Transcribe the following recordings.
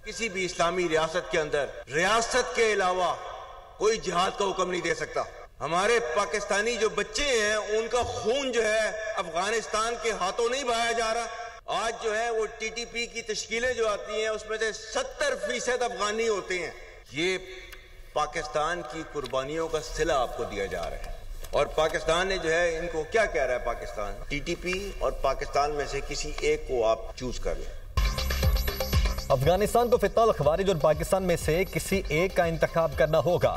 किसी भी इस्लामी रियासत के अंदर रियासत के अलावा कोई जिहाद का हुक्म नहीं दे सकता। हमारे पाकिस्तानी जो बच्चे हैं उनका खून जो है अफगानिस्तान के हाथों नहीं बहाया जा रहा। आज जो है वो TTP की तश्कीलें जो आती हैं उसमें से 70% अफगानी होते हैं। ये पाकिस्तान की कुर्बानियों का सिला आपको दिया जा रहा है और पाकिस्तान ने जो है इनको क्या कह रहा है, पाकिस्तान TTP और पाकिस्तान में से किसी एक को आप चूज कर लें। अफगानिस्तान को फितनाल खवारिज और पाकिस्तान में से किसी एक का इंतखाब करना होगा।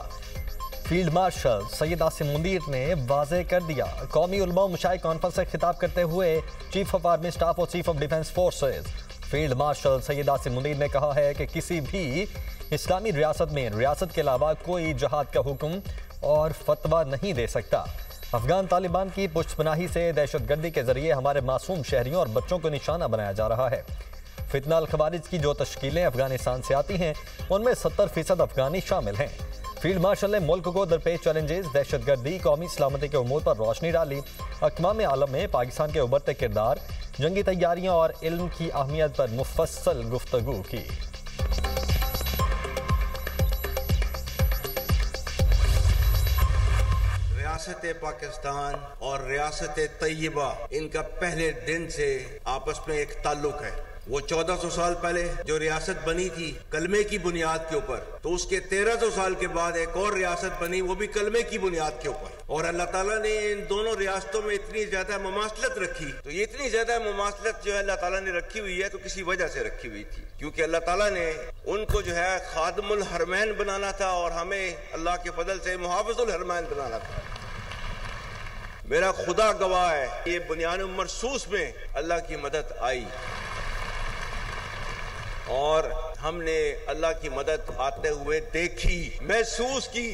फील्ड मार्शल सैयद आसिम मुनीर ने वाज़ेह कर दिया। कौमी उलमा व मशाइख कॉन्फ्रेंस से खिताब करते हुए चीफ ऑफ आर्मी स्टाफ और chief of defence forces field marshal Syed Asim Munir ने कहा है कि किसी भी इस्लामी रियासत में रियासत के अलावा कोई जहाद का हुक्म और फतवा नहीं दे सकता। अफगान तालिबान की पुष्टपनाही से दहशतगर्दी के जरिए हमारे मासूम शहरियों और बच्चों को निशाना बनाया जा रहा है। फितनाल खवारिज की जो तश्कीलें अफगानिस्तान से आती हैं उनमें 70% अफगानी शामिल हैं। फील्ड मार्शल ने मुल्क को दरपेश चैलेंजेस, दहशतगर्दी, कौमी सलामती के उमूर पर रोशनी डाली। अक़वाम आलम में पाकिस्तान के उभरते किरदार, जंगी तैयारियों और इल्म की अहमियत पर मुफस्सल गुफ्तगू की। रियासत पाकिस्तान और रियासत तैयबा इनका पहले दिन से आपस में एक ताल्लुक है। वो 1400 साल पहले जो रियासत बनी थी कलमे की बुनियाद के ऊपर, तो उसके 1300 साल के बाद एक और रियासत बनी, वो भी कलमे की बुनियाद के ऊपर। और अल्लाह ताला ने इन दोनों रियासतों में इतनी ज्यादा मुमासलत रखी, तो ये इतनी ज्यादा मुमासलत जो है अल्लाह ताला ने रखी हुई है तो किसी वजह से रखी हुई थी, क्योंकि अल्लाह ताला ने उनको जो है खादिमुल हरमैन बनाना था और हमें अल्लाह के फजल से मुहाफिजुल हरमैन बनाना था। मेरा खुदा गवाह है, ये बुनियान मरसूस में अल्लाह की मदद आई और हमने अल्लाह की मदद आते हुए देखी, महसूस की।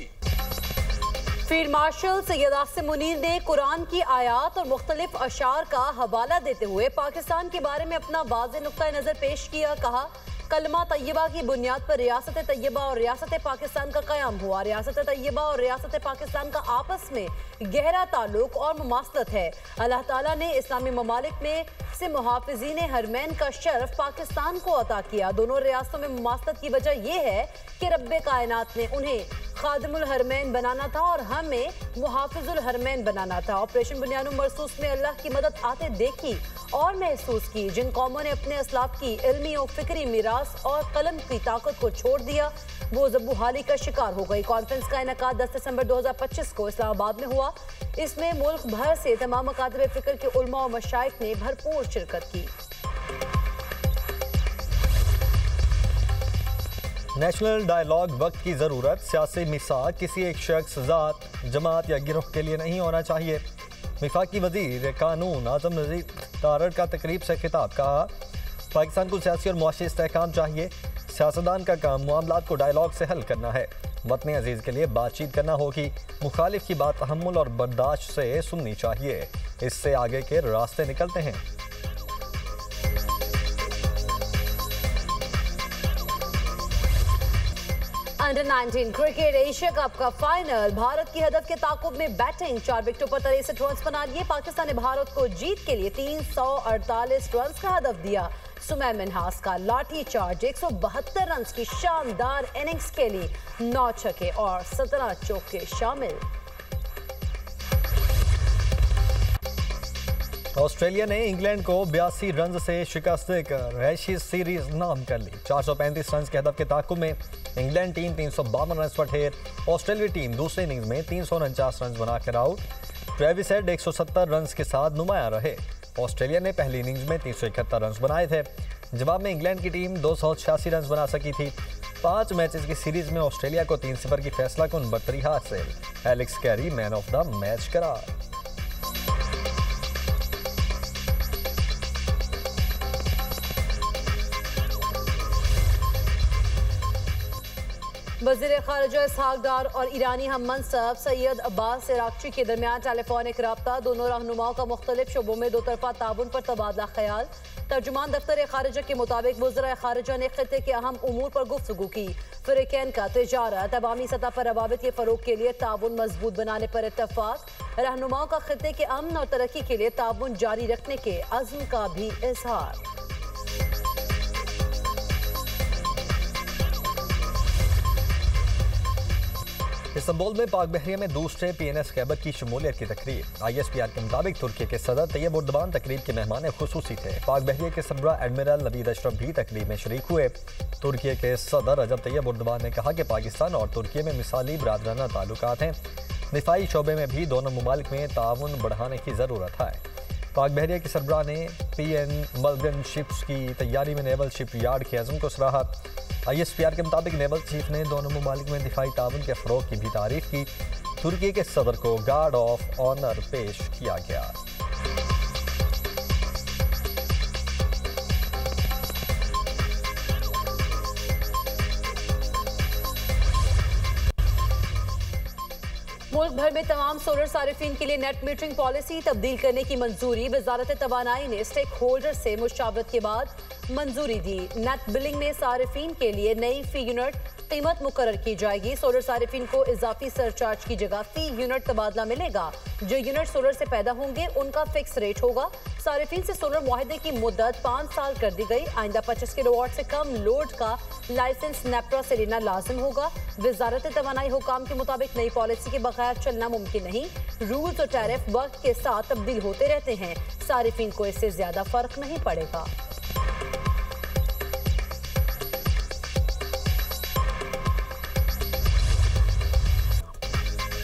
फील्ड मार्शल सैयद आसिम मुनीर ने कुरान की आयात और मुख्तलिफ अशार का हवाला देते हुए पाकिस्तान के बारे में अपना वाज़ेह नुक्ता नज़र पेश किया। कहा, कलमा तैयबा की बुनियाद पर रियासत तैयबा और रियासत पाकिस्तान का क़याम हुआ। रियासत तैयबा और रियासत पाकिस्तान का आपस में गहरा ताल्लुक और मुमासलत है। अल्लाह ताला ने इस्लामी ममालिक में से मुहाफिजीन हरमैन का शर्फ पाकिस्तान को अता किया। दोनों रियासतों में मुमासलत की वजह यह है कि रब्बे कायनात ने उन्हें खादिमुल हरमैन बनाना था और हमें मुहाफिजुल हरमैन बनाना था। ऑपरेशन बुनियानुम मरसूस में अल्लाह की मदद आते देखी और महसूस की। जिन कौमों ने अपने असलाफ की इल्मी और फिक्री मीरास और कलम की ताकत को छोड़ दिया वो ज़ब्बुहाली का शिकार हो गई। कॉन्फ्रेंस का इनेकाद 10 दिसंबर 2025 को इस्लामाबाद में हुआ। इसमें मुल्क भर से तमाम मकातब फिक्र के उलमा और मशाइख ने भरपूर शिरकत की। नेशनल डायलॉग वक्त की ज़रूरत, सियासी मिसाक किसी एक शख्स, ज़ात, जमात या गिरोह के लिए नहीं होना चाहिए। वफाकी वज़ीर कानून आज़म नज़ीर तारड़ का तकरीब से खिताब। कहा, पाकिस्तान को सियासी और मुआशी इस्तेहकाम चाहिए। सियासतदान का काम मामलात को डायलॉग से हल करना है। वतन अजीज़ के लिए बातचीत करना होगी। मुखालिफ की बात तहम्मुल और बर्दाश्त से सुननी चाहिए। इससे आगे के रास्ते निकलते हैं। अंडर 19 क्रिकेट एशिया कप का फाइनल, भारत की हदफ के ताकुब में बैटिंग, 4 विकेटों पर 63 रन बना लिए। पाकिस्तान ने भारत को जीत के लिए 348 रन का हदफ दिया। सुमैय मिन्हास का लाठी चार्ज, 172 रन की शानदार इनिंग्स के लिए 9 छक्के और 17 चौके शामिल। ऑस्ट्रेलिया ने इंग्लैंड को 82 रन से शिकस्त देकर एशेज सीरीज नाम कर ली। 435 रन के हदफ के ताकुब में इंग्लैंड टीम 352 रन पर ढेर। ऑस्ट्रेलिया टीम दूसरे इनिंग्स में 349 रन बनाकर आउट। ट्रेविस हेड 170 रन के साथ नुमाया रहे। ऑस्ट्रेलिया ने पहली इनिंग्स में 371 रन बनाए थे। जवाब में इंग्लैंड की टीम 286 रन बना सकी थी। 5 मैचेस की सीरीज में ऑस्ट्रेलिया को 3-0 की फैसलाकुन बढ़तरी हासिल। Alex Carey man of the match करार। वज़ीर ख़ारिजा इसहाक डार और ईरानी हम मनसब सैयद अब्बास इराक़ची के दरमियान टेलीफोनिक रब्ता। दोनों रहनुमाओं का मुख्तलिफ शोबों में 2 तरफ़ा ताउन पर तबादला ख्याल। तर्जुमान दफ्तर ख़ारिजा के मुताबिक वज़ीर ख़ारिजा ने खित्ते के अहम उमूर पर गुफ्तगू की। फ़रीक़ैन का तिजारत, अवामी सतह पर रवाबित के फ़रोग़ के लिए ताउन मजबूत बनाने पर इत्तफ़ाक़। रहनुमाओं का खित्ते के अमन और तरक्की के लिए ताउन जारी रखने के अज़्म का भी इज़हार। इस्तांबुल में पाक बहरिया में दूसरे PNS कैबर की शमूलियत की तकरीब। ISPR के मुताबिक तुर्की के सदर तैयब एर्दोगान तकरीब के मेहमान खुसूसी थे। पाक बहरिया के सरबरा एडमिरल नवीद अशरफ भी तकरीब में शरीक हुए। तुर्की के सदर रजब तैयब एर्दोगान ने कहा कि पाकिस्तान और तुर्की में मिसाली बरादराना ताल्लुकात हैं। दिफाई शोबे में भी दोनों ममालिक में ताउन बढ़ाने की ज़रूरत है। पाक बहरिया के सरबरा ने PN मलगन शिप्स की तैयारी में नेवल शिप यार्ड के अज़म को सराहा। ISPR के मुताबिक नेवल चीफ ने दोनों ममालिक में दिफाई ताउन के फ़रोग की भी तारीफ की। तुर्की के सदर को गार्ड ऑफ ऑनर पेश किया गया। मुल्क भर में तमाम सोलर सारिफीन के लिए नेट मीटरिंग पॉलिसी तब्दील करने की मंजूरी। वजारत तवानाई ने स्टेक होल्डर से मुशावरत के बाद मंजूरी दी। नेट बिलिंग में सारिफीन के लिए नई फी यूनिट कीमत मुकर्रर की जाएगी। सोलर सारिफीन को इजाफी सरचार्ज की जगह फी यूनिट तबादला मिलेगा। जो यूनिट सोलर से पैदा होंगे उनका फिक्स रेट होगा। सारिफीन से सोलर मुआहदे की मुद्दत 5 साल कर दी गई। आइंदा 25 किलोवाट से कम लोड का लाइसेंस नेप्रा से लेना लाजिम होगा। वजारत तवानाई हुकाम के मुताबिक नई पॉलिसी के बगैर चलना मुमकिन नहीं। रूल्स और टैरिफ वक्त के साथ तब्दील होते रहते हैं। सारिफीन को इससे ज्यादा फर्क नहीं पड़ेगा।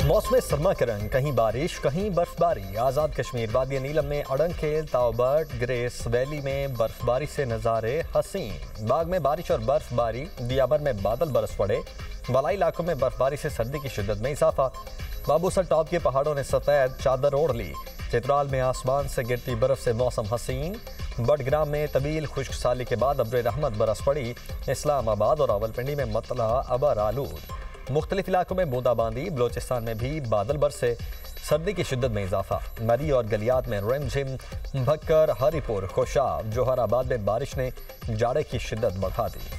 मौसम सरमा के रंग, कहीं बारिश कहीं बर्फबारी। आज़ाद कश्मीर वादी नीलम में अड़ंगखेल, ताओबर्ट, ग्रेस वैली में बर्फबारी से नज़ारे हसीन। बाग में बारिश और बर्फबारी। दियाबर में बादल बरस पड़े। वलाई इलाकों में बर्फबारी से सर्दी की शिद्दत में इजाफा। बाबूसर टॉप के पहाड़ों ने सफेद चादर ओढ़ ली। चित्राल में आसमान से गिरती बर्फ से मौसम हसीन। बडग्राम में तवील खुश्क साली के बाद अब्र रहमत बरस पड़ी। इस्लामाबाद और रावलपिंडी में मतला अबर आलूद। मुख्तलिफ इलाकों में बूंदाबांदी। बलोचिस्तान में भी बादल बरसे। सर्दी की शिद्दत में इजाफा। मरी और गलियात में रिमझिम। भक्कर, हरीपुर, खुशाब, जोहराबाद में बारिश ने जाड़े की शिद्दत बढ़ा दी।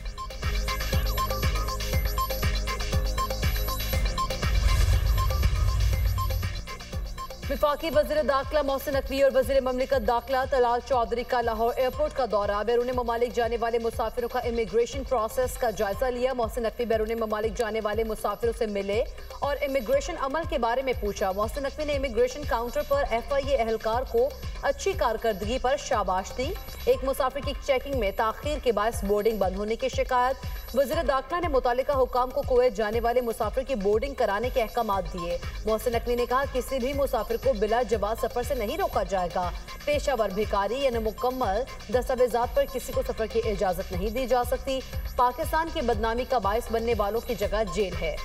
वफाकी वज़ीर दाखिला मोहसिन नकवी और वज़ीर ममलिकत दाखिला तलाल चौधरी का लाहौर एयरपोर्ट का दौरा। बैरून ममालिक जाने वाले मुसाफिरों का इमिग्रेशन प्रोसेस का जायजा लिया। मोहसिन नकवी बैरून ममालिक जाने वाले मुसाफिरों से मिले और इमिग्रेशन अमल के बारे में पूछा। मोहसिन नकवी ने इमिग्रेशन काउंटर पर FIA एहलकार को अच्छी कारकर्दगी पर शाबाश दी। एक मुसाफिर की चेकिंग में ताखीर के बायस बोर्डिंग बंद होने की शिकायत। वज़ीर दाखिला ने मुतालिका हुकाम को कुवैत जाने वाले मुसाफिर की बोर्डिंग कराने के अहकाम दिए। मोहसिन नकवी ने कहा किसी भी मुसाफिर को बिला जवाब सफर से नहीं रोका जाएगा। पेशावर भिखारी यानी मुकम्मल दस्तावेजात पर किसी को सफर की इजाजत नहीं दी जा सकती। पाकिस्तान की बदनामी का बायस बनने वालों की जगह जेल है।